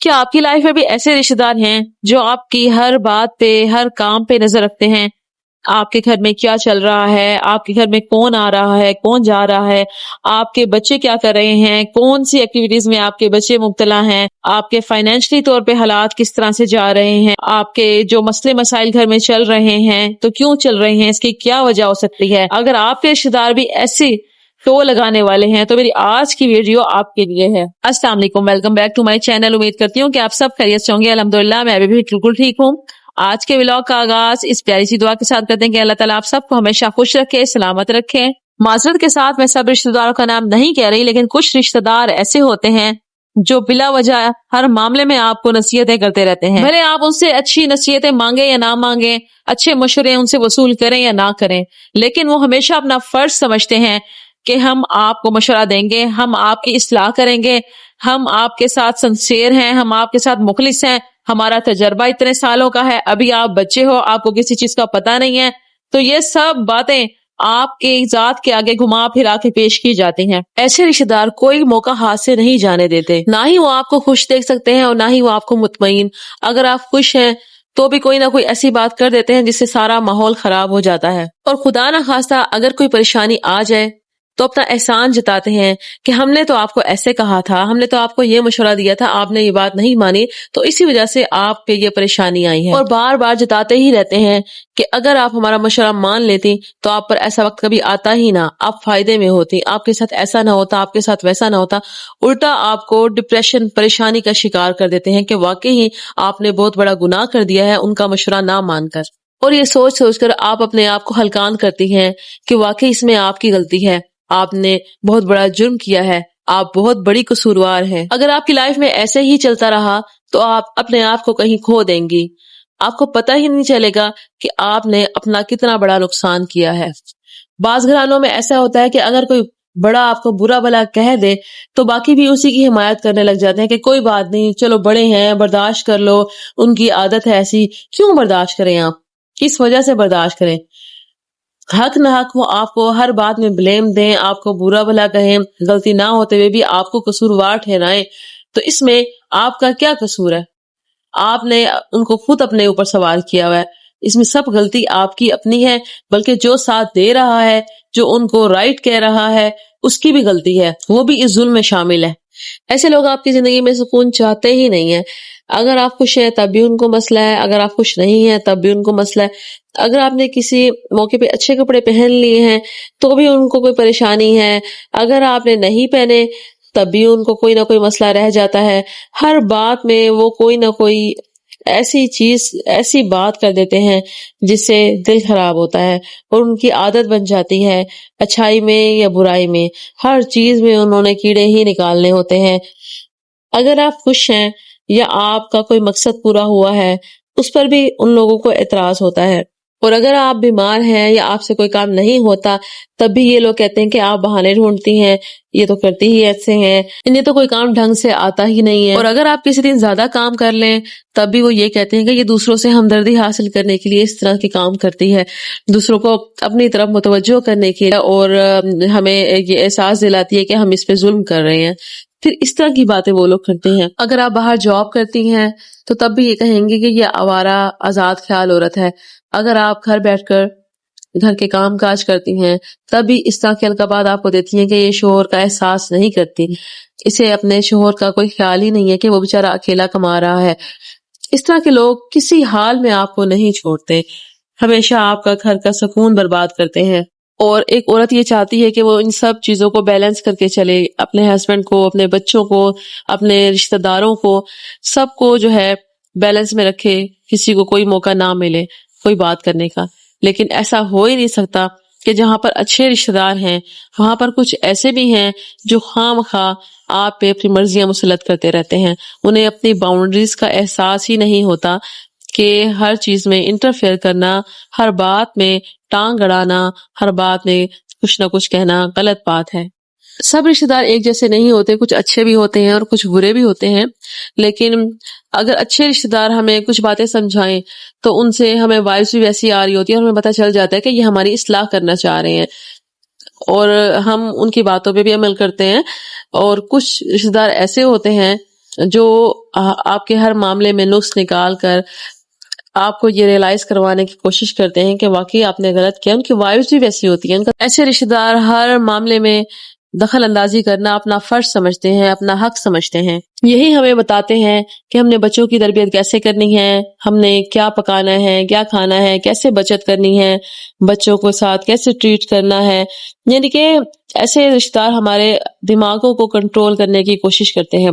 کیا آپ کی لائف میں بھی ایسے رشتے دار ہیں جو آپ کی ہر بات پہ، ہر کام پہ نظر رکھتے ہیں؟ آپ کے گھر میں کیا چل رہا ہے، آپ کے گھر میں کون آ رہا ہے، کون جا رہا ہے، آپ کے بچے کیا کر رہے ہیں، کون سی ایکٹیویٹیز میں آپ کے بچے مبتلا ہیں، آپ کے فائنینشلی طور پہ حالات کس طرح سے جا رہے ہیں، آپ کے جو مسئلے مسائل گھر میں چل رہے ہیں تو کیوں چل رہے ہیں، اس کی کیا وجہ ہو سکتی ہے؟ اگر آپ کے رشتے دار بھی ایسی ٹو لگانے والے ہیں تو میری آج کی ویڈیو آپ کے لیے ہے۔ السلام علیکم، welcome back to my channel. امید کرتی ہوں کہ آپ سب خیریت سے ہوں گے۔ الحمدللہ میں بھی بالکل ٹھیک ہوں۔ آج کے ولاگ کا آغاز اس پیاری سی دعا کے ساتھ کرتے ہیں کہ اللہ تعالیٰ آپ سب کو ہمیشہ خوش رکھے، سلامت رکھے۔ معذرت کے ساتھ میں سب رشتہ داروں کا نام نہیں کہہ رہی، لیکن کچھ رشتہ دار ایسے ہوتے ہیں جو بلا وجہ ہر معاملے میں آپ کو نصیحتیں کرتے رہتے ہیں، بھلے آپ ان سے اچھی نصیحتیں مانگیں یا نہ مانگیں، اچھے مشورے ان سے وصول کریں یا نہ کریں، لیکن وہ ہمیشہ اپنا فرض سمجھتے ہیں کہ ہم آپ کو مشورہ دیں گے، ہم آپ کی اصلاح کریں گے، ہم آپ کے ساتھ سنسیئر ہیں، ہم آپ کے ساتھ مخلص ہیں، ہمارا تجربہ اتنے سالوں کا ہے، ابھی آپ بچے ہو، آپ کو کسی چیز کا پتہ نہیں ہے، تو یہ سب باتیں آپ کے ذات کے آگے گھما پھرا کے پیش کی جاتی ہیں۔ ایسے رشتہ دار کوئی موقع ہاتھ سے نہیں جانے دیتے، نہ ہی وہ آپ کو خوش دیکھ سکتے ہیں اور نہ ہی وہ آپ کو مطمئن۔ اگر آپ خوش ہیں تو بھی کوئی نہ کوئی ایسی بات کر دیتے ہیں جس سے سارا ماحول خراب ہو جاتا ہے، اور خدا نہ خواستہ اگر کوئی پریشانی آ جائے تو اپنا احسان جتاتے ہیں کہ ہم نے تو آپ کو ایسے کہا تھا، ہم نے تو آپ کو یہ مشورہ دیا تھا، آپ نے یہ بات نہیں مانی، تو اسی وجہ سے آپ پہ یہ پریشانی آئی ہے، اور بار بار جتاتے ہی رہتے ہیں کہ اگر آپ ہمارا مشورہ مان لیتی تو آپ پر ایسا وقت کبھی آتا ہی نہ، آپ فائدے میں ہوتی، آپ کے ساتھ ایسا نہ ہوتا، آپ کے ساتھ ویسا نہ ہوتا۔ الٹا آپ کو ڈپریشن، پریشانی کا شکار کر دیتے ہیں کہ واقعی ہی آپ نے بہت بڑا گناہ کر دیا ہے ان کا مشورہ نہ مان کر، اور یہ سوچ سوچ کر آپ اپنے آپ کو ہلکان کرتی ہیں کہ واقعی اس میں آپ کی غلطی ہے، آپ نے بہت بڑا جرم کیا ہے، آپ بہت بڑی قصوروار ہیں۔ اگر آپ کی لائف میں ایسے ہی چلتا رہا تو آپ اپنے آپ کو کہیں کھو دیں گی، آپ کو پتہ ہی نہیں چلے گا کہ آپ نے اپنا کتنا بڑا نقصان کیا ہے۔ بعض گھرانوں میں ایسا ہوتا ہے کہ اگر کوئی بڑا آپ کو برا بھلا کہہ دے تو باقی بھی اسی کی حمایت کرنے لگ جاتے ہیں کہ کوئی بات نہیں، چلو بڑے ہیں، برداشت کر لو، ان کی عادت ہے ایسی۔ کیوں برداشت کریں؟ آپ کس وجہ سے برداشت کریں؟ حق نہ حق وہ آپ کو ہر بات میں بلیم دیں، آپ کو برا بھلا کہیں، غلطی نہ ہوتے ہوئے بھی آپ کو قصوروار ٹھہرائیں، تو اس میں آپ کا کیا قصور ہے؟ آپ نے ان کو خود اپنے اوپر سوار کیا ہوا ہے، اس میں سب غلطی آپ کی اپنی ہے، بلکہ جو ساتھ دے رہا ہے، جو ان کو رائٹ کہہ رہا ہے، اس کی بھی غلطی ہے، وہ بھی اس ظلم میں شامل ہے۔ ایسے لوگ آپ کی زندگی میں سکون چاہتے ہی نہیں ہیں۔ اگر آپ خوش ہیں تب بھی ان کو مسئلہ ہے، اگر آپ خوش نہیں ہیں تب بھی ان کو مسئلہ ہے، اگر آپ نے کسی موقع پہ اچھے کپڑے پہن لیے ہیں تو بھی ان کو کوئی پریشانی ہے، اگر آپ نے نہیں پہنے تب بھی ان کو کوئی نہ کوئی مسئلہ رہ جاتا ہے۔ ہر بات میں وہ کوئی نہ کوئی ایسی چیز، ایسی بات کر دیتے ہیں جس سے دل خراب ہوتا ہے، اور ان کی عادت بن جاتی ہے، اچھائی میں یا برائی میں ہر چیز میں انہوں نے کیڑے ہی نکالنے ہوتے ہیں۔ اگر آپ خوش ہیں یا آپ کا کوئی مقصد پورا ہوا ہے اس پر بھی ان لوگوں کو اعتراض ہوتا ہے، اور اگر آپ بیمار ہیں یا آپ سے کوئی کام نہیں ہوتا تب بھی یہ لوگ کہتے ہیں کہ آپ بہانے ڈھونڈتی ہیں، یہ تو کرتی ہی ایسے ہیں، انہیں تو کوئی کام ڈھنگ سے آتا ہی نہیں ہے، اور اگر آپ کسی دن زیادہ کام کر لیں تب بھی وہ یہ کہتے ہیں کہ یہ دوسروں سے ہمدردی حاصل کرنے کے لیے اس طرح کے کام کرتی ہے، دوسروں کو اپنی طرف متوجہ کرنے کے لیے، اور ہمیں یہ احساس دلاتی ہے کہ ہم اس پہ ظلم کر رہے ہیں۔ پھر اس طرح کی باتیں وہ لوگ کرتے ہیں۔ اگر آپ باہر جاب کرتی ہیں تو تب بھی یہ کہیں گے کہ یہ آوارہ آزاد خیال عورت ہے۔ اگر آپ گھر بیٹھ کر گھر کے کام کاج کرتی ہیں تب بھی اس طرح کے القابات آپ کو دیتی ہیں کہ یہ شوہر کا احساس نہیں کرتی، اسے اپنے شوہر کا کوئی خیال ہی نہیں ہے کہ وہ بیچارہ اکیلا کما رہا ہے۔ اس طرح کے لوگ کسی حال میں آپ کو نہیں چھوڑتے، ہمیشہ آپ کا گھر کا سکون برباد کرتے ہیں، اور ایک عورت یہ چاہتی ہے کہ وہ ان سب چیزوں کو بیلنس کر کے چلے، اپنے ہسبینڈ کو، اپنے بچوں کو، اپنے رشتہ داروں کو، سب کو جو ہے بیلنس میں رکھے، کسی کو کوئی موقع نہ ملے کوئی بات کرنے کا۔ لیکن ایسا ہو ہی نہیں سکتا کہ جہاں پر اچھے رشتہ دار ہیں وہاں پر کچھ ایسے بھی ہیں جو خواہ مخواہ آپ پہ اپنی مرضیاں مسلط کرتے رہتے ہیں، انہیں اپنی باؤنڈریز کا احساس ہی نہیں ہوتا کہ ہر چیز میں انٹرفیئر کرنا، ہر بات میں ٹانگ اڑانا، ہر بات میں کچھ نہ کچھ کہنا غلط بات ہے۔ سب رشتہ دار ایک جیسے نہیں ہوتے، کچھ اچھے بھی ہوتے ہیں اور کچھ برے بھی ہوتے ہیں، لیکن اگر اچھے رشتہ دار ہمیں کچھ باتیں سمجھائیں تو ان سے ہمیں وائبس بھی ویسی آ رہی ہوتی ہے اور ہمیں پتہ چل جاتا ہے کہ یہ ہماری اصلاح کرنا چاہ رہے ہیں، اور ہم ان کی باتوں پہ بھی عمل کرتے ہیں۔ اور کچھ رشتہ دار ایسے ہوتے ہیں جو آپ کے ہر معاملے میں نقص نکال کر آپ کو یہ ریئلائز کروانے کی کوشش کرتے ہیں کہ واقعی آپ نے غلط کیا. ان کی وائفز بھی ویسی ہوتی ہیں. ایسے رشتہ دار ہر معاملے میں دخل اندازی کرنا اپنا فرض سمجھتے ہیں، اپنا حق سمجھتے ہیں. یہی ہمیں بتاتے ہیں کہ ہم نے بچوں کی تربیت کیسے کرنی ہے، ہم نے کیا پکانا ہے، کیا کھانا ہے، کیسے بچت کرنی ہے، بچوں کو ساتھ کیسے ٹریٹ کرنا ہے. یعنی کہ ایسے رشتہ دار ہمارے دماغوں کو کنٹرول کرنے کی کوشش کرتے ہیں.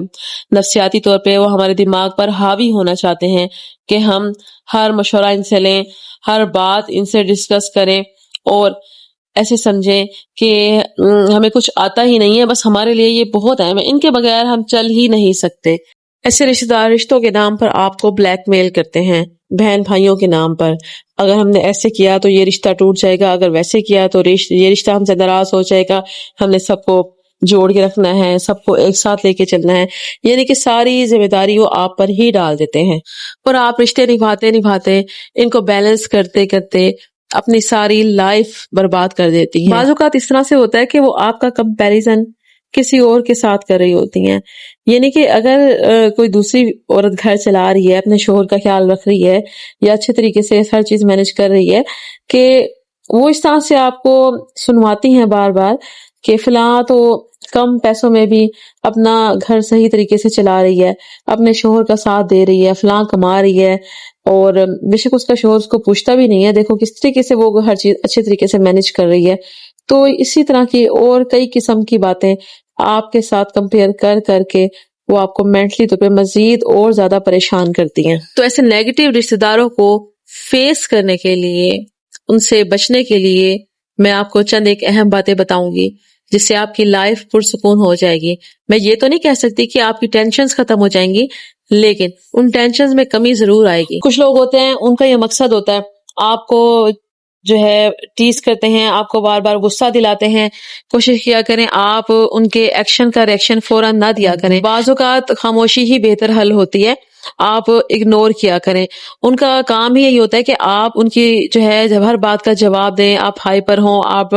نفسیاتی طور پہ وہ ہمارے دماغ پر حاوی ہونا چاہتے ہیں کہ ہم ہر مشورہ ان سے لیں، ہر بات ان سے ڈسکس کریں اور ایسے سمجھیں کہ ہمیں کچھ آتا ہی نہیں ہے، بس ہمارے لیے یہ بہت اہم ہے، ان کے بغیر ہم چل ہی نہیں سکتے. ایسے رشتہ دار رشتوں کے نام پر آپ کو بلیک میل کرتے ہیں، بہن بھائیوں کے نام پر. اگر ہم نے ایسے کیا تو یہ رشتہ ٹوٹ جائے گا، اگر ویسے کیا تو یہ رشتہ ہم سے ناراض ہو جائے گا، ہم نے سب کو جوڑ کے رکھنا ہے، سب کو ایک ساتھ لے کے چلنا ہے. یعنی کہ ساری ذمہ داری وہ آپ پر ہی ڈال دیتے ہیں اور آپ رشتے نبھاتے ان کو بیلنس کرتے کرتے اپنی ساری لائف برباد کر دیتی ہیں. بعض اوقات اس طرح سے ہوتا ہے کہ وہ آپ کا کمپیریزن کسی اور کے ساتھ کر رہی ہوتی ہیں. یعنی کہ اگر کوئی دوسری عورت گھر چلا رہی ہے، اپنے شوہر کا خیال رکھ رہی ہے یا اچھے طریقے سے ہر چیز مینج کر رہی ہے، کہ وہ اس طرح سے آپ کو سنواتی ہیں بار بار کہ فلاں تو کم پیسوں میں بھی اپنا گھر صحیح طریقے سے چلا رہی ہے، اپنے شوہر کا ساتھ دے رہی ہے، فلاں کما رہی ہے، اور بے شک اس کا شوہر اس کو پوچھتا بھی نہیں ہے، دیکھو کس طریقے سے وہ ہر چیز اچھے طریقے سے مینج کر رہی ہے. تو اسی طرح کی اور کئی قسم کی باتیں آپ کے ساتھ کمپیئر کر کے وہ آپ کو مینٹلی طور پہ مزید اور زیادہ پریشان کرتی ہیں. تو ایسے نیگیٹو رشتہ داروں کو فیس کرنے کے لیے، ان سے بچنے کے لیے میں آپ کو چند ایک اہم باتیں بتاؤں گی جس سے آپ کی لائف پرسکون ہو جائے گی. میں یہ تو نہیں کہہ سکتی کہ آپ کی ٹینشنز ختم ہو جائیں گی، لیکن ان ٹینشنز میں کمی ضرور آئے گی. کچھ لوگ ہوتے ہیں ان کا یہ مقصد ہوتا ہے آپ کو جو ہے ٹیز کرتے ہیں، آپ کو بار بار غصہ دلاتے ہیں. کوشش کیا کریں آپ ان کے ایکشن کا ریئیکشن فوراً نہ دیا کریں. بعض اوقات خاموشی ہی بہتر حل ہوتی ہے، آپ اگنور کیا کریں. ان کا کام ہی یہی ہوتا ہے کہ آپ ان کی جو ہے جب ہر بات کا جواب دیں، آپ ہائپر ہوں، آپ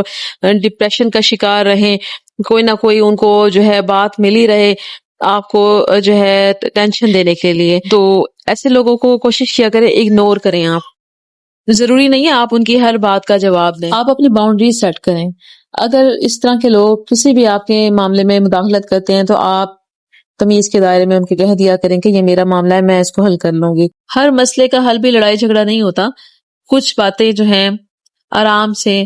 ڈپریشن کا شکار رہیں، کوئی نہ کوئی ان کو جو ہے بات ملی رہے آپ کو جو ہے ٹینشن دینے کے لیے. تو ایسے لوگوں کو کوشش کیا کریں اگنور کریں. آپ ضروری نہیں ہے آپ ان کی ہر بات کا جواب دیں، آپ اپنی باؤنڈریز سیٹ کریں. اگر اس طرح کے لوگ کسی بھی آپ کے معاملے میں مداخلت کرتے ہیں تو آپ تمیز کے دائرے میں ان کے کہہ دیا کریں کہ یہ میرا معاملہ ہے، میں اس کو حل کر لوں گی. ہر مسئلے کا حل بھی لڑائی جھگڑا نہیں ہوتا. کچھ باتیں جو ہیں آرام سے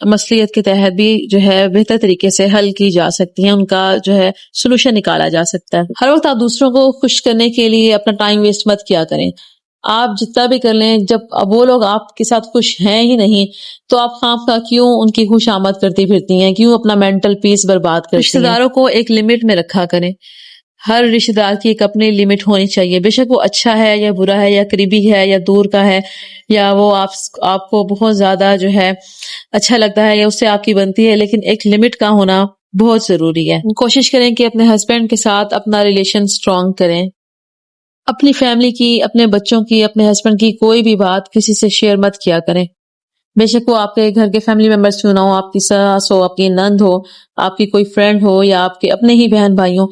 مصلیحت کے تحت بھی جو ہے بہتر طریقے سے حل کی جا سکتی ہیں، ان کا جو ہے سولوشن نکالا جا سکتا ہے. ہر وقت آپ دوسروں کو خوش کرنے کے لیے اپنا ٹائم ویسٹ مت کیا کریں. آپ جتنا بھی کر لیں، جب وہ لوگ آپ کے ساتھ خوش ہیں ہی نہیں تو آپ خواہ کیوں ان کی خوش آمد کرتی پھرتی ہیں، کیوں اپنا مینٹل پیس برباد کرتی ہیں. رشتہ داروں کو ایک لمٹ میں رکھا کریں. ہر رشتہ دار کی ایک اپنی لمٹ ہونی چاہیے، بے شک وہ اچھا ہے یا برا ہے یا قریبی ہے یا دور کا ہے، یا وہ آپ کو بہت زیادہ جو ہے اچھا لگتا ہے یا اس سے آپ کی بنتی ہے، لیکن ایک لمٹ کا ہونا بہت ضروری ہے. کوشش کریں کہ اپنے ہسبینڈ کے ساتھ اپنا ریلیشن اسٹرانگ کریں. اپنی فیملی کی، اپنے بچوں کی، اپنے ہسبینڈ کی کوئی بھی بات کسی سے شیئر مت کیا کریں. بے شک وہ آپ کے گھر کے فیملی ممبرز کیوں نہ ہو، آپ کی ساس ہو، آپ کی نند ہو، آپ کی کوئی فرینڈ ہو یا آپ کے اپنے ہی بہن بھائی ہوں.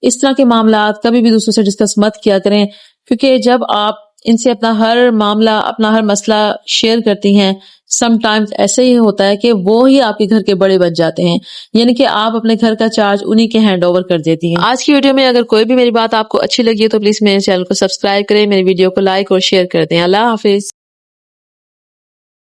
اس طرح کے معاملات کبھی بھی دوسروں سے ڈسکس مت کیا کریں، کیونکہ جب آپ ان سے اپنا ہر معاملہ، اپنا ہر مسئلہ شیئر کرتی ہیں، سم ٹائمز ایسے ہی ہوتا ہے کہ وہ ہی آپ کے گھر کے بڑے بن جاتے ہیں، یعنی کہ آپ اپنے گھر کا چارج انہی کے ہینڈ اوور کر دیتی ہیں. آج کی ویڈیو میں اگر کوئی بھی میری بات آپ کو اچھی لگی ہے تو پلیز میرے چینل کو سبسکرائب کریں، میری ویڈیو کو لائک اور شیئر کر دیں. اللہ حافظ.